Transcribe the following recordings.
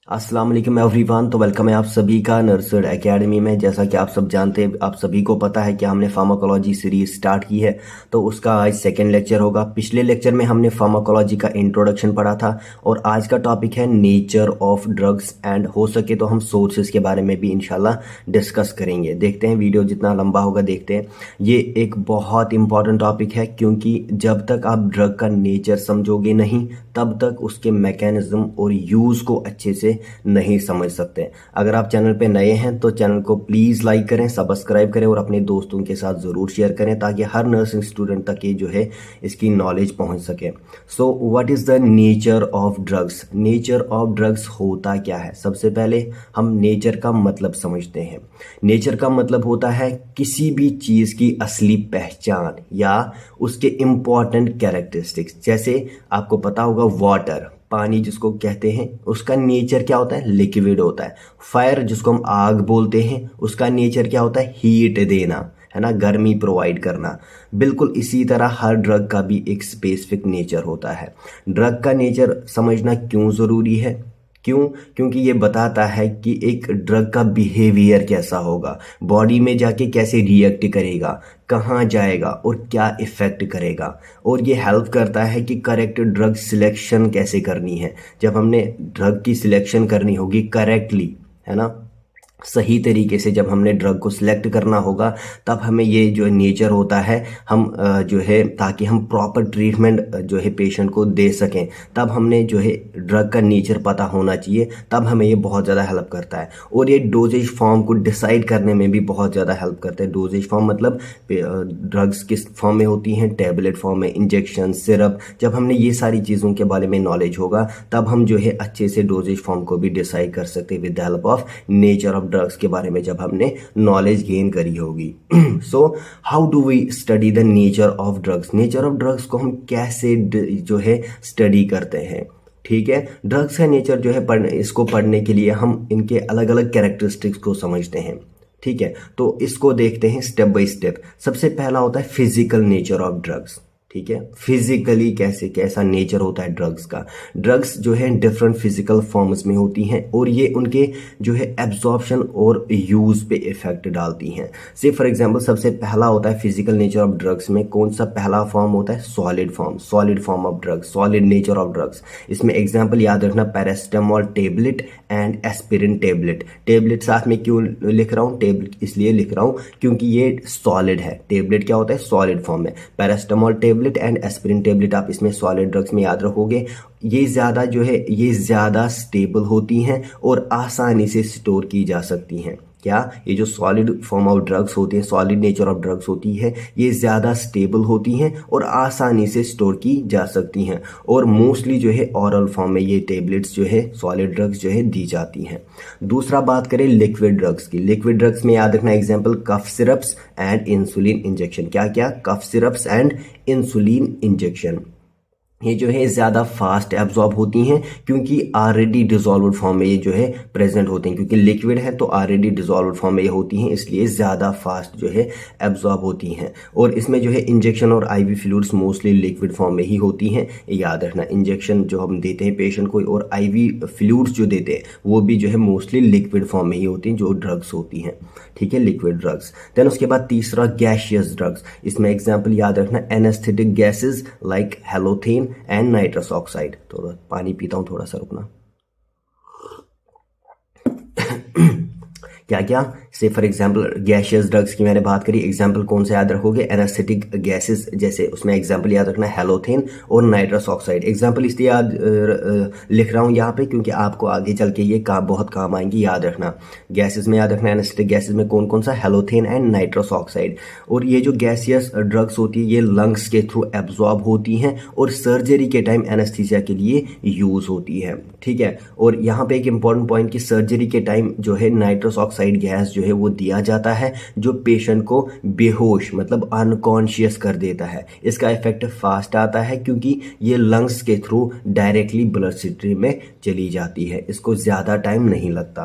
अस्सलाम वालेकुम एवरीवन। तो वेलकम है आप सभी का नर्सर्ड एकेडमी में। जैसा कि आप सब जानते हैं, आप सभी को पता है कि हमने फार्माकोलॉजी सीरीज स्टार्ट की है। तो उसका आज सेकेंड लेक्चर होगा। पिछले लेक्चर में हमने फार्माकोलॉजी का इंट्रोडक्शन पढ़ा था और आज का टॉपिक है नेचर ऑफ ड्रग्स एंड हो सके तो हम सोर्सेज के बारे में भी इंशाल्लाह डिस्कस करेंगे। देखते हैं वीडियो जितना लंबा होगा देखते हैं। ये एक बहुत इंपॉर्टेंट टॉपिक है क्योंकि जब तक आप ड्रग का नेचर समझोगे नहीं तब तक उसके मैकेनिज्म और यूज़ को अच्छे से नहीं समझ सकते। अगर आप चैनल पे नए हैं तो चैनल को प्लीज़ लाइक करें, सब्सक्राइब करें और अपने दोस्तों के साथ ज़रूर शेयर करें ताकि हर नर्सिंग स्टूडेंट तक ये जो है इसकी नॉलेज पहुंच सके। So what is the nature of drugs? Nature of drugs होता क्या है? सबसे पहले हम नेचर का मतलब समझते हैं। नेचर का मतलब होता है किसी भी चीज़ की असली पहचान या उसके इम्पॉर्टेंट कैरेक्टरिस्टिक्स। जैसे आपको पता होगा वाटर, पानी जिसको कहते हैं, उसका नेचर क्या होता है? लिक्विड होता है। फायर जिसको हम आग बोलते हैं, उसका नेचर क्या होता है? हीट देना, है ना, गर्मी प्रोवाइड करना। बिल्कुल इसी तरह हर ड्रग का भी एक स्पेसिफिक नेचर होता है। ड्रग का नेचर समझना क्यों ज़रूरी है? क्यों? क्योंकि ये बताता है कि एक ड्रग का बिहेवियर कैसा होगा, बॉडी में जाके कैसे रिएक्ट करेगा, कहाँ जाएगा और क्या इफ़ेक्ट करेगा। और ये हेल्प करता है कि करेक्ट ड्रग सिलेक्शन कैसे करनी है। जब हमने ड्रग की सिलेक्शन करनी होगी करेक्टली, है ना, सही तरीके से जब हमने ड्रग को सिलेक्ट करना होगा तब हमें ये जो नेचर होता है हम जो है ताकि हम प्रॉपर ट्रीटमेंट जो है पेशेंट को दे सकें, तब हमने जो है ड्रग का नेचर पता होना चाहिए। तब हमें ये बहुत ज़्यादा हेल्प करता है और ये डोजेज फॉर्म को डिसाइड करने में भी बहुत ज़्यादा हेल्प करता है। डोजेज फॉर्म मतलब ड्रग्स किस फॉर्म में होती हैं, टैबलेट फॉर्म में, इंजेक्शन, सिरप। जब हमने ये सारी चीज़ों के बारे में नॉलेज होगा तब हम जो है अच्छे से डोजेज फॉर्म को भी डिसाइड कर सकते हैं with the help of nature of drugs के बारे में जब हमने नॉलेज गेन करी होगी। So how do we study the nature of drugs? Nature of drugs को हम कैसे जो है स्टडी करते हैं? ठीक है, ड्रग्स का नेचर जो है इसको पढ़ने के लिए हम इनके अलग अलग कैरेक्टरिस्टिक्स को समझते हैं। ठीक है, तो इसको देखते हैं स्टेप बाय स्टेप। सबसे पहला होता है फिजिकल नेचर ऑफ ड्रग्स। ठीक है, फिजिकली कैसा नेचर होता है ड्रग्स का। ड्रग्स जो है डिफरेंट फिजिकल फॉर्म्स में होती हैं और ये उनके जो है एब्जॉर्प्शन और यूज पे इफेक्ट डालती हैं। से फॉर एग्जांपल सबसे पहला होता है फिजिकल नेचर ऑफ ड्रग्स में कौन सा पहला फॉर्म होता है? Solid form. Solid form of drugs, solid nature of drugs. इसमें एग्जाम्पल याद रखना, paracetamol tablet and aspirin tablet. Tablet साथ में क्यों लिख रहा हूँ? टेबलेट इसलिए लिख रहा हूँ क्योंकि ये सॉलिड है। टेबलेट क्या होता है? सॉलिड फॉर्म में। Paracetamol tablet and aspirin tablet आप इसमें सॉलिड ड्रग्स में याद रखोगे। ये ज़्यादा जो है ये ज़्यादा स्टेबल होती हैं और आसानी से स्टोर की जा सकती हैं। क्या? ये जो सॉलिड फॉर्म ऑफ ड्रग्स होते हैं, सॉलिड नेचर ऑफ ड्रग्स होती है, ये ज़्यादा स्टेबल होती हैं और आसानी से स्टोर की जा सकती हैं और मोस्टली जो है ऑरल फॉर्म में ये टेबलेट्स जो है सॉलिड ड्रग्स जो है दी जाती हैं। दूसरा बात करें लिक्विड ड्रग्स की। लिक्विड ड्रग्स में याद रखना example cough syrups and insulin injection. क्या क्या? Cough syrups and insulin injection. ये जो है ज़्यादा फास्ट एब्जॉर्ब होती हैं क्योंकि ऑलरेडी डिजॉल्व्ड फॉर्म में ये जो है प्रेजेंट होते हैं। क्योंकि लिक्विड है तो ऑलरेडी डिजॉल्व्ड फॉर्म में ये होती हैं, इसलिए ज़्यादा फास्ट जो है एब्जॉर्ब होती हैं। और इसमें जो है इंजेक्शन और ivy fluids mostly liquid form में ही होती हैं, याद रखना। इंजेक्शन जो हम देते हैं पेशेंट को और आईवी फ्लूइड्स जो देते हैं वो भी जो है मोस्टली लिक्विड फॉर्म में ही होती हैं जो ड्रग्स होती हैं। ठीक है, लिक्विड ड्रग्स। देन उसके बाद तीसरा गैशियस ड्रग्स। इसमें एग्जाम्पल याद रखना anaesthetic gases like halothane and nitrous oxide. थोड़ा पानी पीता हूं, थोड़ा सा रुकना। क्या क्या? से फॉर एग्जांपल गैशियस ड्रग्स की मैंने बात करी, एग्जांपल कौन सा याद रखोगे? एनेस्थेटिक गैसेस, जैसे उसमें एग्जांपल याद रखना हेलोथेन और नाइट्रस ऑक्साइड। एग्जांपल इसलिए याद लिख रहा हूँ यहाँ पे क्योंकि आपको आगे चल के ये बहुत काम आएंगी, याद रखना। गैसेस में याद रखना एनेस्थेटिक गैसेस में कौन कौन सा? Halothane and nitrous oxide. और ये जो गैसियस ड्रग्स होती है ये लंग्स के थ्रू एब्जॉर्ब होती हैं और सर्जरी के टाइम एनेस्थीसिया के लिए यूज होती है। ठीक है, और यहाँ पे एक इंपॉर्टेंट पॉइंट कि सर्जरी के टाइम जो है नाइट्रस ऑक्साइड गैस जो है वो दिया जाता है जो पेशेंट को बेहोश मतलब अनकॉन्शियस कर देता है। इसका इफेक्ट फास्ट आता है क्योंकि ये लंग्स के थ्रू डायरेक्टली ब्लड स्ट्रीम में चली जाती है, इसको ज़्यादा टाइम नहीं लगता।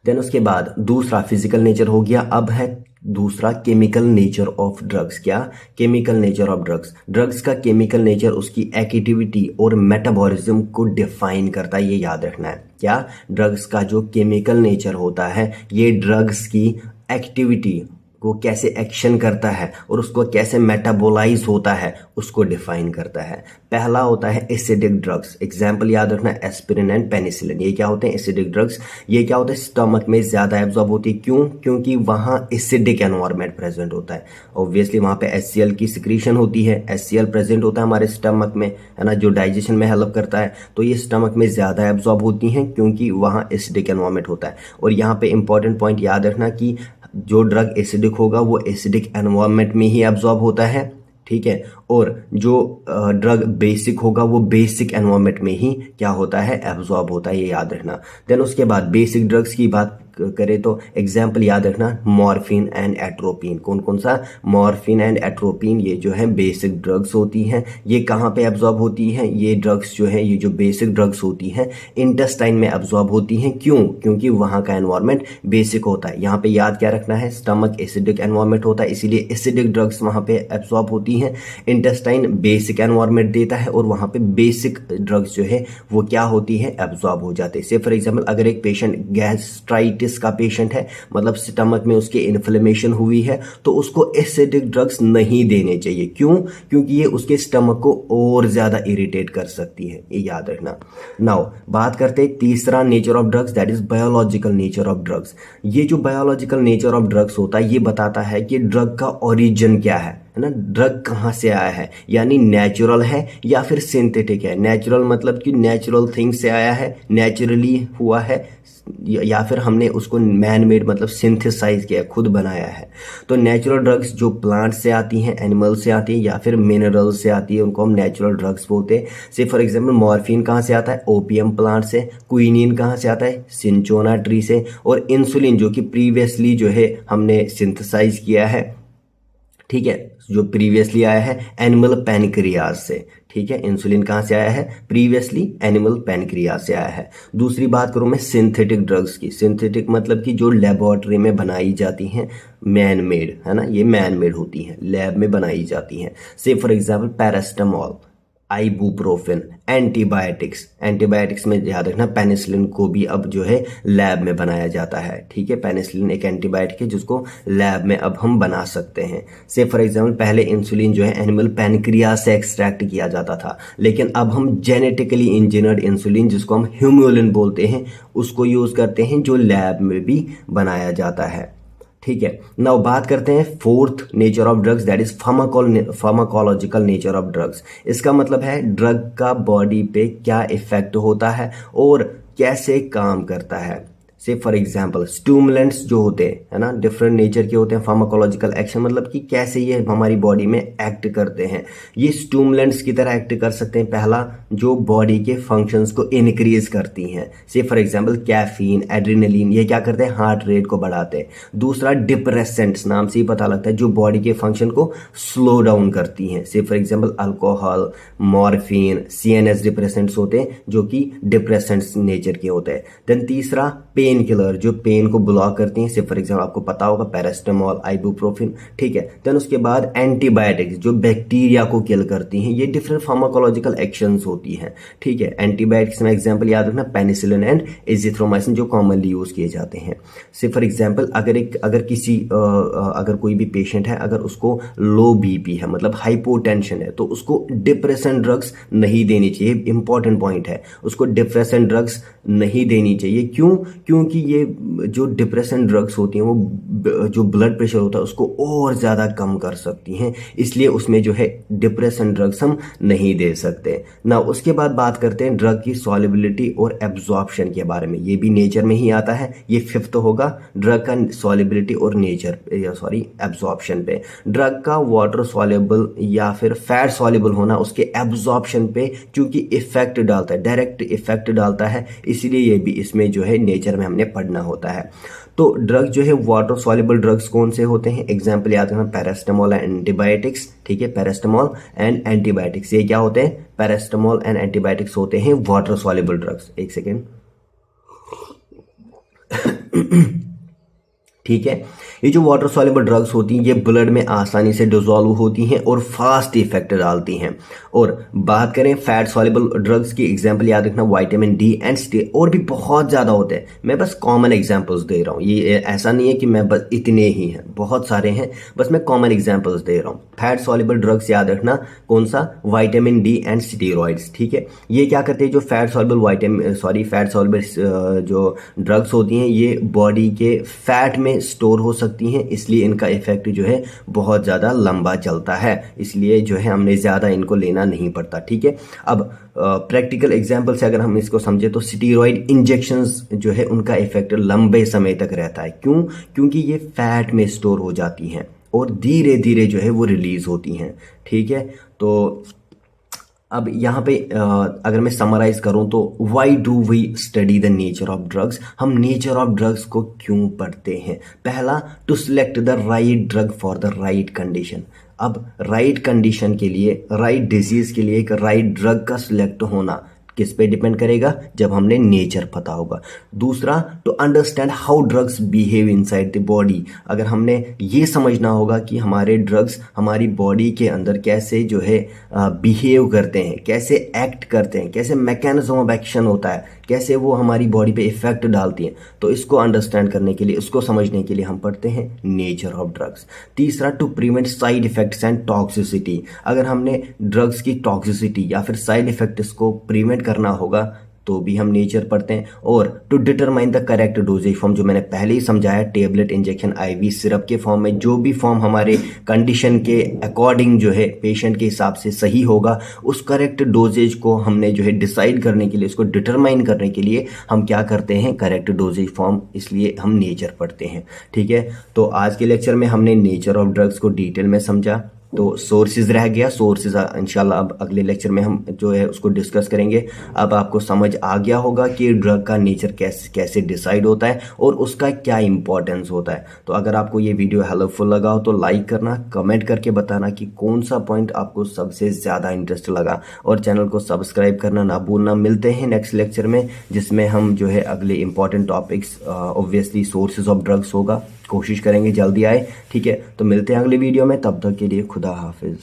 देन उसके बाद दूसरा फिजिकल नेचर हो गया। अब है दूसरा केमिकल नेचर ऑफ ड्रग्स। क्या? Chemical nature of drugs. Drugs का केमिकल नेचर उसकी एक्टिविटी और मेटाबॉलिज्म को डिफाइन करता है, ये याद रखना है। क्या? ड्रग्स का जो केमिकल नेचर होता है ये ड्रग्स की एक्टिविटी को कैसे एक्शन करता है और उसको कैसे मेटाबोलाइज होता है उसको डिफाइन करता है। पहला होता है एसिडिक ड्रग्स। एग्जाम्पल याद रखना, एस्पिरिन एंड पेनिसिलिन। ये क्या होते हैं? Acidic drugs. ये क्या होता है? स्टमक में ज्यादा एब्जॉर्ब होती है। क्यों? क्योंकि वहां एसिडिक एनवायरमेंट प्रेजेंट होता है। ऑब्वियसली वहां पे HCl की सिक्रीशन होती है, HCl प्रेजेंट होता है हमारे स्टमक में, है ना, जो डाइजेशन में हेल्प करता है। तो ये स्टमक में ज्यादा एब्जॉर्ब होती हैं क्योंकि वहां एसिडिक एनवायरमेंट होता है। और यहाँ पे इंपॉर्टेंट पॉइंट याद रखना कि जो ड्रग एसिडिक होगा वो एसिडिक एनवायरनमेंट में ही एब्जॉर्ब होता है, ठीक है। और जो ड्रग बेसिक होगा वो बेसिक एनवायरनमेंट में ही क्या होता है? एब्जॉर्ब होता है, ये याद रखना। देन उसके बाद बेसिक ड्रग्स की बात करें तो एग्जाम्पल याद रखना, मॉर्फिन एंड एट्रोपिन। कौन कौन सा? मॉर्फिन एंड एट्रोपिन, ये जो है बेसिक ड्रग्स होती हैं। ये कहाँ पे एब्जॉर्ब होती हैं? ये ड्रग्स जो है, ये जो बेसिक ड्रग्स होती हैं इंटेस्टाइन में एब्जॉर्ब होती हैं। क्यों? क्योंकि वहां का एनवायरनमेंट बेसिक होता है। यहाँ पे याद क्या रखना है? स्टमक एसिडिक एनवायरनमेंट होता है, इसीलिए एसिडिक ड्रग्स वहां पे एब्जॉर्ब होती हैं। इंटेस्टाइन बेसिक एनवायरनमेंट देता है और वहां पे बेसिक ड्रग्स जो है वो क्या होती है? एब्जॉर्ब हो जाते हैं। से फॉर एग्जाम्पल अगर एक पेशेंट गैस्ट्राइटिस का पेशेंट है, मतलब स्टमक में उसके इन्फ्लेमेशन हुई है, तो उसको एसिडिक ड्रग्स नहीं देने चाहिए। क्यों? क्योंकि ये उसके स्टमक को और ज्यादा इरिटेट कर सकती है, ये याद रखना। नाउ बात करते हैं तीसरा nature of drugs, that is biological nature of drugs. ये जो बायोलॉजिकल नेचर ऑफ ड्रग्स होता है ये बताता है कि ड्रग का ओरिजिन क्या है ना, ड्रग कहाँ से आया है, यानी नेचुरल है या फिर सिंथेटिक है। नेचुरल मतलब कि नेचुरल थिंग से आया है, नेचुरली हुआ है, या फिर हमने उसको मैन मेड मतलब सिंथेसाइज किया, खुद बनाया है। तो नेचुरल ड्रग्स जो प्लांट से आती हैं, एनिमल से आती हैं या फिर मिनरल से आती है, उनको हम नेचुरल ड्रग्स बोलते हैं। से फॉर एग्जांपल मॉर्फिन कहाँ से आता है? ओपियम प्लांट से। क्विनीन कहाँ से आता है? सिंचोना ट्री से। और इंसुलिन जो कि प्रीवियसली जो है हमने सिंथेसाइज किया है, ठीक है, जो प्रीवियसली आया है एनिमल पैनक्रियाज से, ठीक है। इंसुलिन कहाँ से आया है? प्रीवियसली एनिमल पैनक्रियाज से आया है। दूसरी बात करूं मैं सिंथेटिक ड्रग्स की। सिंथेटिक मतलब कि जो लेबोरेटरी में बनाई जाती हैं, मैन मेड, है ना, ये मैन मेड होती हैं, लैब में बनाई जाती हैं। से for example paracetamol, ibuprofen, antibiotics. Antibiotics में याद रखना पेनिसिलिन को भी अब जो है लैब में बनाया जाता है, ठीक है। पेनिसिलिन एक एंटीबायोटिक है जिसको लैब में अब हम बना सकते हैं। से फॉर एग्जांपल पहले इंसुलिन जो है एनिमल पैनक्रियाज से एक्सट्रैक्ट किया जाता था, लेकिन अब हम जेनेटिकली इंजीनियर्ड इंसुलिन जिसको हम ह्यूमुलिन बोलते हैं उसको यूज करते हैं, जो लैब में भी बनाया जाता है, ठीक है। नाउ बात करते हैं fourth nature of drugs, that is pharmacological nature of drugs. इसका मतलब है ड्रग का बॉडी पे क्या इफेक्ट होता है और कैसे काम करता है। से फॉर एग्जाम्पल स्टिमुलेंट्स जो होते हैं, है ना, डिफरेंट नेचर के होते हैं। फार्माकोलॉजिकल एक्शन मतलब कि कैसे ये हमारी बॉडी में एक्ट करते हैं। ये स्टिमुलेंट्स की तरह एक्ट कर सकते हैं। पहला, जो बॉडी के फंक्शंस को इंक्रीज करती हैं। से फॉर एग्जाम्पल कैफीन, एड्रेनलिन, ये क्या करते हैं? हार्ट रेट को बढ़ाते हैं। दूसरा, डिप्रेसेंट्स, नाम से ही पता लगता है, जो बॉडी के फंक्शन को स्लो डाउन करती हैं। से for example alcohol, morphine, CNS depressants होते हैं जो कि डिप्रेसेंट्स नेचर के होते हैं। देन तीसरा, पेन किलर, जो पेन को ब्लॉक करती हैं। से फॉर एग्जाम्पल आपको पता होगा पैरास्टामोल, आइबुप्रोफेन, ठीक है। देन उसके बाद एंटीबायोटिक्स जो बैक्टीरिया को किल करती हैं। ये डिफरेंट फार्माकोलॉजिकल एक्शंस होती हैं, ठीक है। एंटीबायोटिक्स में एग्जाम्पल याद रखना पेनिसिलिन एंड एजिथ्रोमाइसिन जो कॉमनली यूज किए जाते हैं। से फॉर एग्जाम्पल अगर कोई भी पेशेंट है, अगर उसको लो BP है मतलब हाइपोटेंशन है, तो उसको डिप्रेशन ड्रग्स नहीं देनी चाहिए। इंपॉर्टेंट पॉइंट है, उसको डिप्रेशन ड्रग्स नहीं देनी चाहिए। क्यों? क्योंकि ये जो डिप्रेशन ड्रग्स होती हैं वो जो ब्लड प्रेशर होता है उसको और ज़्यादा कम कर सकती हैं, इसलिए उसमें जो है डिप्रेशन ड्रग्स हम नहीं दे सकते ना। उसके बाद बात करते हैं ड्रग की सॉल्युबिलिटी और एब्जॉर्प्शन के बारे में। ये भी नेचर में ही आता है, ये फिफ्थ होगा ड्रग का सॉल्युबिलिटी और एब्जॉर्प्शन पे। ड्रग का वाटर सॉल्युबल या फिर फैट सॉल्युबल होना उसके एब्जॉर्प्शन पे क्योंकि इफेक्ट डालता है, डायरेक्ट इफेक्ट डालता है, इसीलिए ये भी इसमें जो है नेचर में हमने पढ़ना होता है। तो ड्रग जो है वाटर सॉल्युबल ड्रग्स कौन से होते हैं? एग्जाम्पल याद रखना पैरास्टामोल एंड एंटीबायोटिक्स, ठीक है। पैरास्टामोल एंड एंटीबायोटिक्स ये क्या होते हैं? पैरास्टामोल एंड एंटीबायोटिक्स होते हैं वाटर सॉल्युबल ड्रग्स। एक सेकेंड ठीक है। ये जो वाटर सॉल्युबल ड्रग्स होती हैं ये ब्लड में आसानी से डिजोल्व होती हैं और फास्ट इफेक्ट डालती हैं। और बात करें फैट सॉल्युबल ड्रग्स की, एग्जांपल याद रखना विटामिन डी एंड सी, और भी बहुत ज़्यादा होते हैं, मैं बस कॉमन एग्जांपल्स दे रहा हूँ। ये ऐसा नहीं है कि मैं बस इतने ही हैं, बहुत सारे हैं, बस मैं कॉमन एग्जांपल्स दे रहा हूँ। फैट सॉल्युबल ड्रग्स याद रखना कौन सा, विटामिन डी एंड स्टेरॉइड्स, ठीक है। ये क्या करते हैं, जो फैट सॉल्युबल जो ड्रग्स होती हैं ये बॉडी के फैट में स्टोर हो सकती हैं, इसलिए इनका इफेक्ट जो है बहुत ज़्यादा लंबा चलता है, इसलिए जो है हमने ज़्यादा इनको लेना नहीं पड़ता, ठीक है। अब प्रैक्टिकल एग्जांपल से अगर हम इसको समझे तो स्टीरॉयड इंजेक्शंस जो है उनका इफेक्ट लंबे समय तक रहता है। क्यों? क्योंकि ये फैट में स्टोर हो जाती हैं और धीरे धीरे जो है वो रिलीज होती हैं, ठीक है। तो अब यहाँ पे अगर मैं समराइज करूँ तो why do we study the nature of drugs, हम नेचर ऑफ ड्रग्स को क्यों पढ़ते हैं? पहला, to select the right drug for the right condition. अब राइट कंडीशन के लिए, राइट डिजीज के लिए एक राइट ड्रग का सिलेक्ट होना किस पे डिपेंड करेगा, जब हमने नेचर पता होगा। दूसरा, to understand how drugs behave inside the body, अगर हमने ये समझना होगा कि हमारे ड्रग्स हमारी बॉडी के अंदर कैसे जो है बिहेव करते हैं, कैसे एक्ट करते हैं, कैसे मैकेनिज्म ऑफ एक्शन होता है, कैसे वो हमारी बॉडी पे इफेक्ट डालती हैं, तो इसको अंडरस्टैंड करने के लिए, इसको समझने के लिए हम पढ़ते हैं नेचर ऑफ ड्रग्स। तीसरा, to prevent side effects and toxicity, अगर हमने ड्रग्स की टॉक्सिसिटी या फिर साइड इफेक्ट्स को प्रिवेंट करना होगा तो भी हम नेचर पढ़ते हैं। और to determine the correct dosage form, जो मैंने पहले ही समझाया, टेबलेट, इंजेक्शन, आईवी, सिरप के फॉर्म में, जो भी फॉर्म हमारे कंडीशन के अकॉर्डिंग जो है पेशेंट के हिसाब से सही होगा, उस करेक्ट डोजेज को हमने जो है डिसाइड करने के लिए, उसको डिटरमाइन करने के लिए हम क्या करते हैं, करेक्ट डोजेज फॉर्म, इसलिए हम नेचर पढ़ते हैं, ठीक है। तो आज के लेक्चर में हमने नेचर ऑफ ड्रग्स को डिटेल में समझा। तो सोर्सेज रह गया, सोर्सेज इंशाल्लाह अब अगले लेक्चर में हम जो है उसको डिस्कस करेंगे। अब आपको समझ आ गया होगा कि ड्रग का नेचर कैसे डिसाइड होता है और उसका क्या इंपॉर्टेंस होता है। तो अगर आपको ये वीडियो हेल्पफुल लगा हो तो लाइक करना, कमेंट करके बताना कि कौन सा पॉइंट आपको सबसे ज़्यादा इंटरेस्ट लगा, और चैनल को सब्सक्राइब करना ना भूलना। मिलते हैं नेक्स्ट लेक्चर में, जिसमें हम जो है अगले important topics, obviously sources of drugs होगा, कोशिश करेंगे जल्दी आए, ठीक है। तो मिलते हैं अगले वीडियो में, तब तक के लिए खुदा हाफिज।